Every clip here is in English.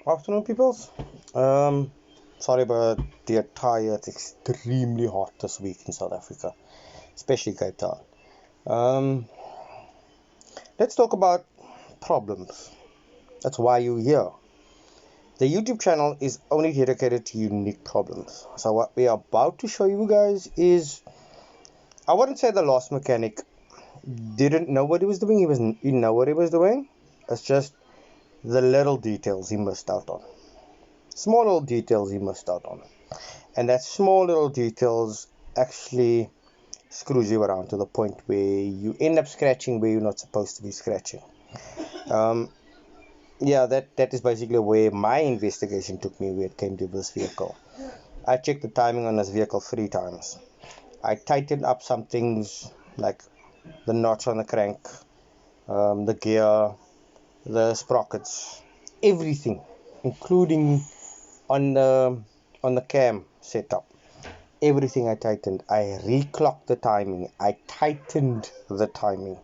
Afternoon, peoples. Um, Sorry about the attire. It's extremely hot this week in South Africa, especially Cape Town. Um, let's talk about problems. That's why you're here. The YouTube channel is only dedicated to unique problems. So what we are about to show you guys is, I wouldn't say the lost mechanic didn't know what he was doing. He know what he was doing. It's just the little details he missed out on. Small little details he missed out on. And that small little details actually screws you around to the point where you end up scratching where you're not supposed to be scratching. Um, yeah, that is basically where my investigation took me when it came to this vehicle. I checked the timing on this vehicle 3 times. I tightened up some things like the notch on the crank, the gear, the sprockets, everything, including on the cam setup. Everything I tightened. I reclocked the timing. I tightened the timing.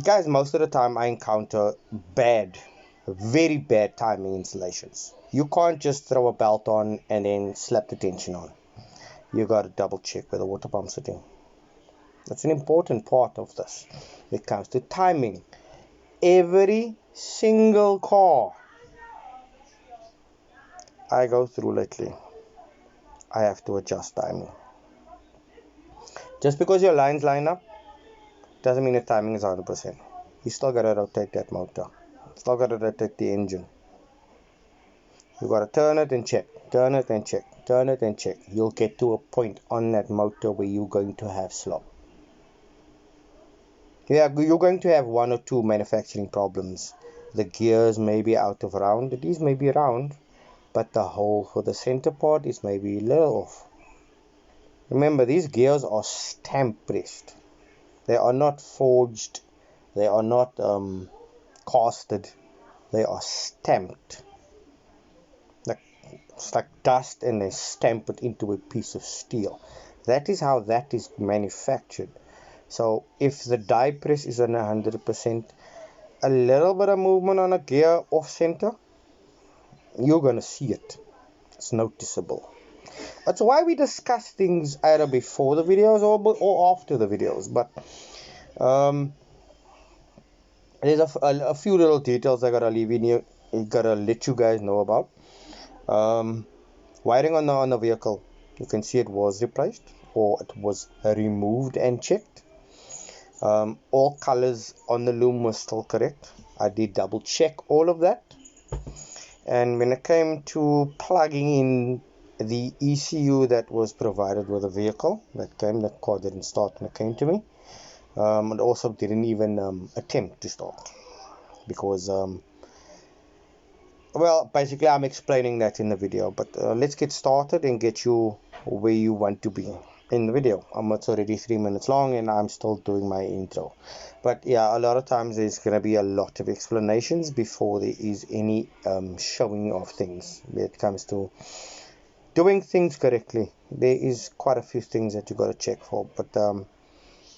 Guys, most of the time I encounter bad, very bad timing installations. You can't just throw a belt on and then slap the tension on. You gotta double check where the water pump's sitting. That's an important part of this. When it comes to timing. Every single car I go through lately, I have to adjust timing. Just because your lines line up doesn't mean the timing is 100%. You still gotta rotate that motor. Still gotta rotate the engine. You gotta turn it and check, turn it and check, turn it and check. You'll get to a point on that motor where you're going to have slop. Yeah, you're going to have one or two manufacturing problems. The gears may be out of round. These may be round, but the hole for the center part is maybe a little off. Remember, these gears are stamp pressed. They are not forged. They are not casted. They are stamped. It's like dust and they stamp it into a piece of steel. That is how that is manufactured. So if the die press is on 100%, a little bit of movement on a gear off center, you're gonna see it. It's noticeable. That's why we discuss things either before the videos or after the videos. But um, there's a few little details I gotta leave in you. Gotta let you guys know about. Um, Wiring on the vehicle, you can see it was replaced or it was removed and checked. All colors on the loom were still correct. I did double check all of that. And when it came to plugging in the ECU that was provided with the vehicle, that car didn't start when it came to me. It also didn't even attempt to start because well, basically I'm explaining that in the video, but let's get started and get you where you want to be in the video. It's already 3 minutes long and I'm still doing my intro. But yeah, a lot of times there's going to be a lot of explanations before there is any showing of things. When it comes to doing things correctly, there is quite a few things that you got to check for, but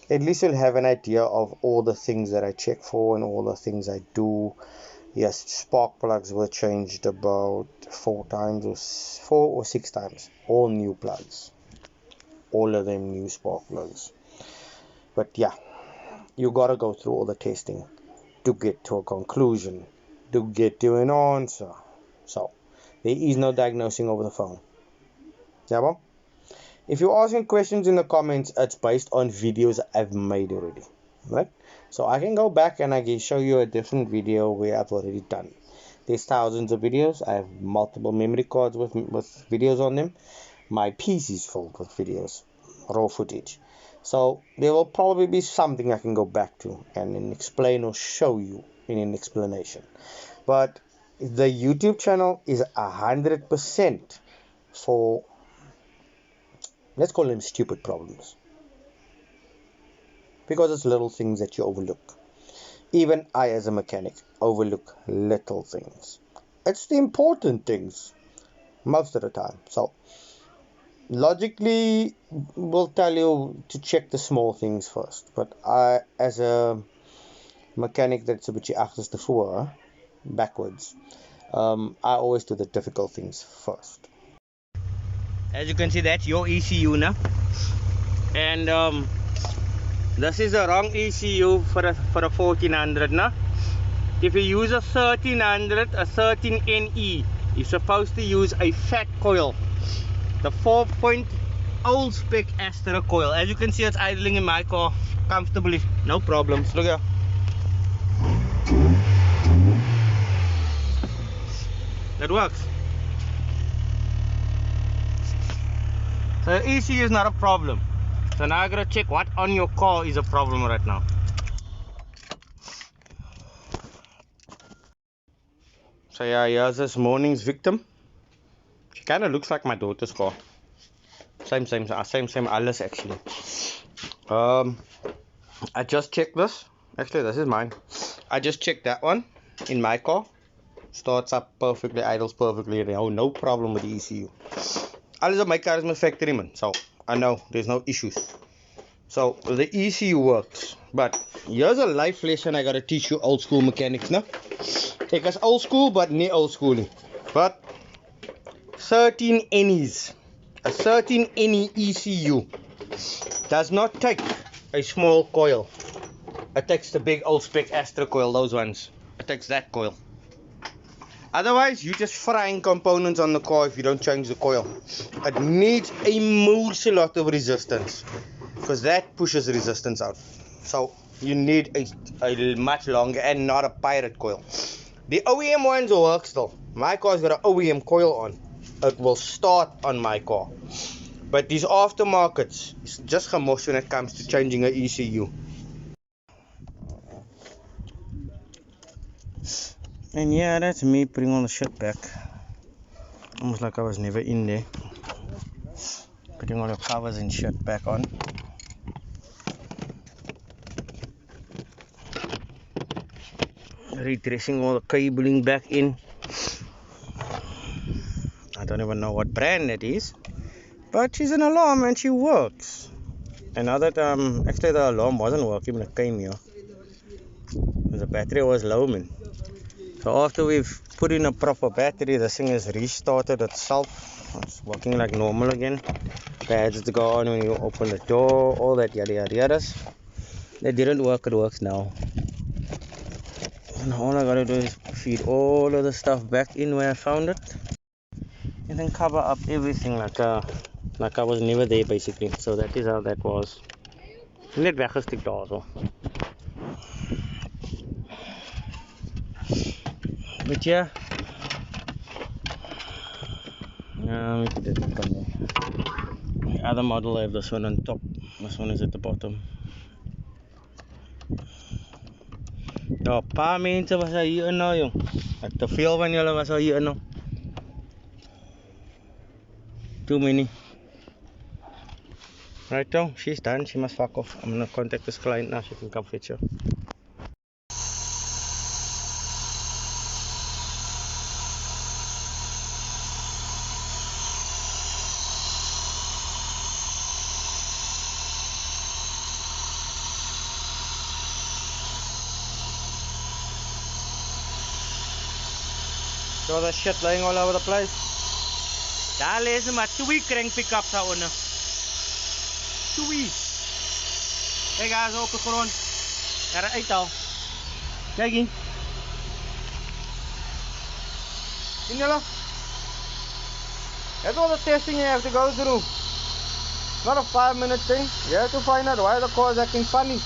at least you'll have an idea of all the things that I check for and all the things I do. Yes, spark plugs were changed about 4 or 6 times. All new plugs. All of them new spark plugs. But yeah, you gotta go through all the testing to get to a conclusion, to get to an answer. So, there is no diagnosing over the phone. Yeah, well? If you're asking questions in the comments, it's based on videos I've made already. Right? So I can go back and I can show you a different video where I've already done. There's thousands of videos. I have multiple memory cards with videos on them. My PC is full with videos, raw footage. So there will probably be something I can go back to and then explain or show you in an explanation. But the YouTube channel is 100% for, let's call them stupid problems. Because it's little things that you overlook. Even I, as a mechanic, overlook little things. It's the important things most of the time. So, logically, will tell you to check the small things first. But I, as a mechanic that's a bietjie agterstevoor, backwards. I always do the difficult things first. As you can see, that's your ECU now, and this is a wrong ECU for a 1400 now. If you use a 1300, a 13 NE, you're supposed to use a fat coil, the 4-point old spec Astra coil. As you can see, it's idling in my car comfortably, no problems. Look here. That works. So ECU is not a problem. So now I gotta check what on your car is a problem right now. So yeah, here's this morning's victim. She kind of looks like my daughter's car. Same, alles actually. I just checked this. Actually, this is mine. I just checked that one in my car. Starts up perfectly, idles perfectly. No problem with the ECU. Alles op my car is my factory man, so I know there's no issues. So the ECU works, but here's a life lesson I gotta teach you old school mechanics now. Ek is old school, but not old school nie. But 13 NEs, a 13 NE ECU does not take a small coil. It takes the big old spec Astra coil, those ones. It takes that coil. Otherwise, you're just frying components on the car if you don't change the coil. It needs a moose lot of resistance, because that pushes resistance out. So you need a much longer and not a pirate coil. The OEM ones will work still. My car's got an OEM coil on. It will start on my car. But these aftermarkets, it's just gemosh when it comes to changing an ECU. And yeah, that's me putting all the shit back. Almost like I was never in there. Putting all the covers and shit back on. Redressing all the cabling back in. I don't even know what brand it is, but she's an alarm and she works. And now that actually the alarm wasn't working when it came here, the battery was low, man. So after we've put in a proper battery, the thing has restarted itself. It's working like normal again. Pads to go on when you open the door, all that yada yada yadas. That didn't work, it works now. And all I gotta do is feed all of the stuff back in where I found it, and then cover up everything like I was never there basically. So that is how that was. Net weggestikt daarso. But yeah, we put it on there. The other model I have this one on top, this one is at the bottom. Ja, paar mense was hier in nou jong. Ek te veel van julle was hier in nou. Too many. Right now, she's done, she must fuck off. I'm gonna contact this client now, she can come fetch her. So the shit lying all over the place. Daar lezen maar 2 crank pickups daaronder. 2. Kijk, hij is op de grond. Er uit al. Kijk hier. Zien jullie? That's all the testing you have to go through. Not a 5-minute thing. You have to find out why the car is acting funny.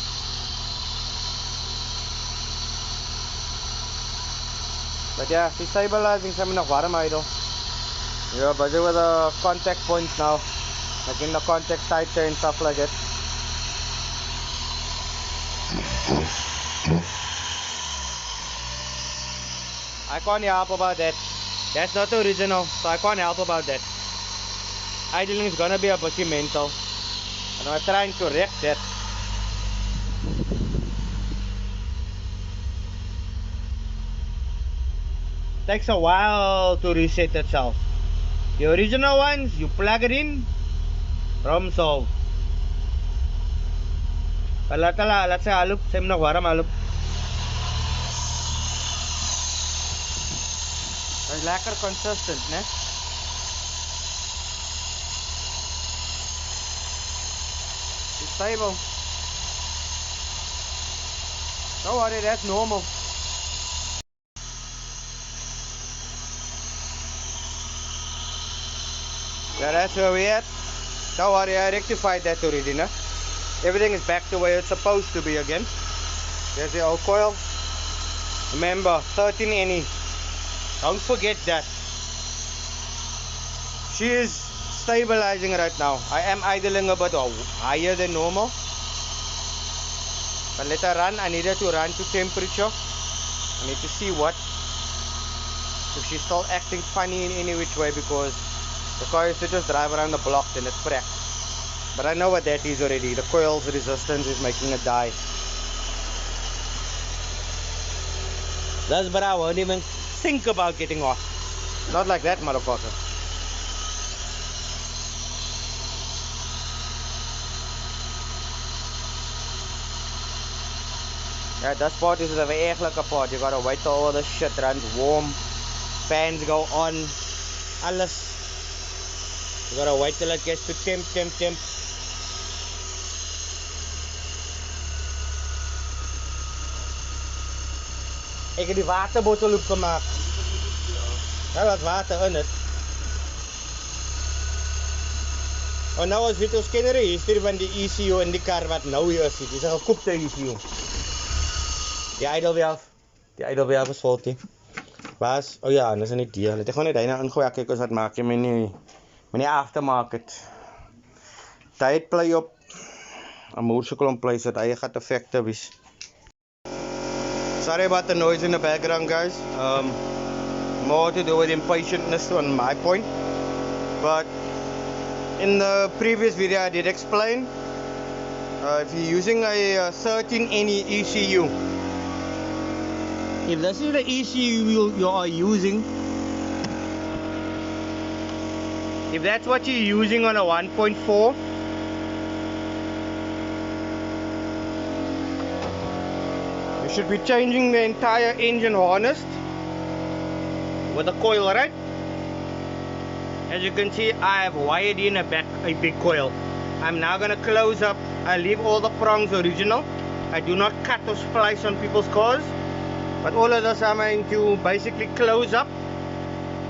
But yeah, she's stabilizing some nog warm idle. We're busy with the contact points now, making the contact tighter and stuff like that. I can't help about that. That's not the original, so I can't help about that. Idling is gonna be a bit mental, and I'm trying to correct that. Takes a while to reset itself. The original ones, you plug it in, problem solved. But let's say halop, same nog warm halop. is lekker consistent, né? It's stable. Don't worry, that's normal. Yeah, that's where we at. Don't worry, I rectified that already, no? Everything is back to where it's supposed to be again. There's the old coil. Remember, 13 NE. Don't forget that. She is stabilizing right now. I am idling a bit higher than normal. But let her run. I need her to run to temperature. I need to see what. If she's still acting funny in any which way, because the car used to just drive around the block and it's cracked. But I know what that is already. The coil's resistance is making it die. That's but I won't even think about getting off. Not like that, motherfucker. Yeah, that part is a very part. You gotta wait till all the shit runs warm. Fans go on. Alles. You gotta wait till it gets to temp. Ik heb die waterbottel opgemaakt. Daar was water in het. Oh, nou is dit ons kenner history van die ECU in die kar wat nou hier is. Dit is 'n gekoopte ECU. Die idle valve is faulty. Was, oh ja, dis nie die. Let ek gewoon net hyna ingooi, kyk ons wat maak jy met die aftermarket. Tyd play op. 'n moerseklomp play sodat hy gaat effective is. Sorry about the noise in the background, guys. More to do with impatientness on my point. But in the previous video I did explain, if you're using a 13 NE ECU, if this is the ECU you are using, if that's what you're using on a 1.4, you should be changing the entire engine harness with a coil, right? As you can see, I have wired in a big coil. I'm now going to close up. I leave all the prongs original. I do not cut or splice on people's cars, but all of this I'm going to basically close up.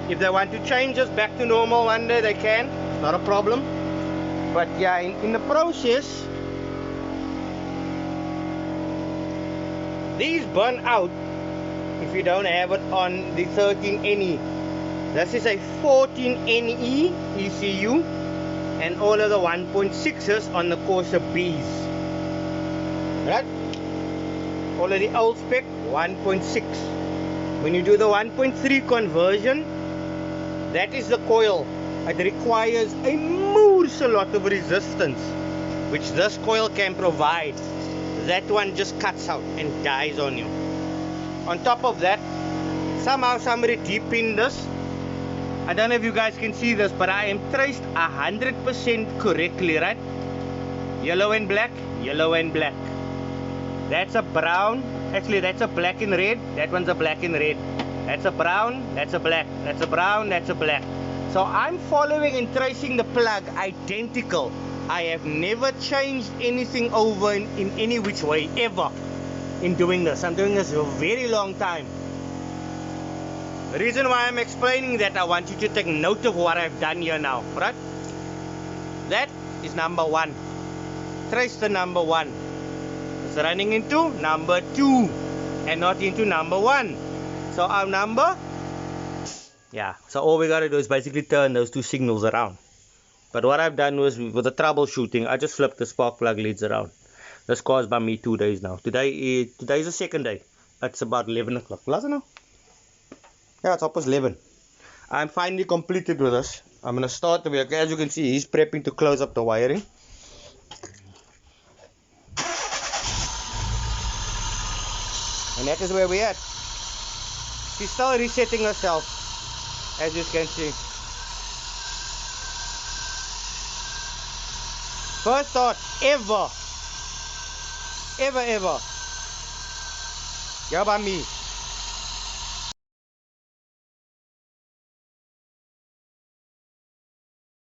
If they want to change this back to normal one day, they can. It's not a problem. But yeah, in the process, these burn out if you don't have it on the 13 NE. This is a 14 NE ECU, and all of the 1.6s on the Corsa Bs. Right? All of the old spec 1.6. When you do the 1.3 conversion, that is the coil. It requires a lot of resistance, which this coil can provide. That one just cuts out and dies on you. On top of that, somehow somebody deep-pinned this. I don't know if you guys can see this, but I am traced 100% correctly, right? Yellow and black, yellow and black. That's a brown. Actually, that's a black and red. That one's a black and red. That's a brown, that's a black. That's a brown, that's a black. So I'm following and tracing the plug identical. I have never changed anything over in any which way ever in doing this. I'm doing this for a very long time. The reason why I'm explaining that, I want you to take note of what I've done here now, right? That is number one. Trace the number one. It's running into number two and not into number one. So our number, yeah, so all we gotta do is basically turn those two signals around. But what I've done was, with the troubleshooting, I just flipped the spark plug leads around. This caused by me 2 days now. Today is the second day. It's about 11 o'clock. Was it now? Yeah, it's almost 11. I'm finally completed with this. I'm going to start the vehicle. As you can see, he's prepping to close up the wiring. And that is where we're at. She's still resetting herself, as you can see. First thought ever. Yeah, by me.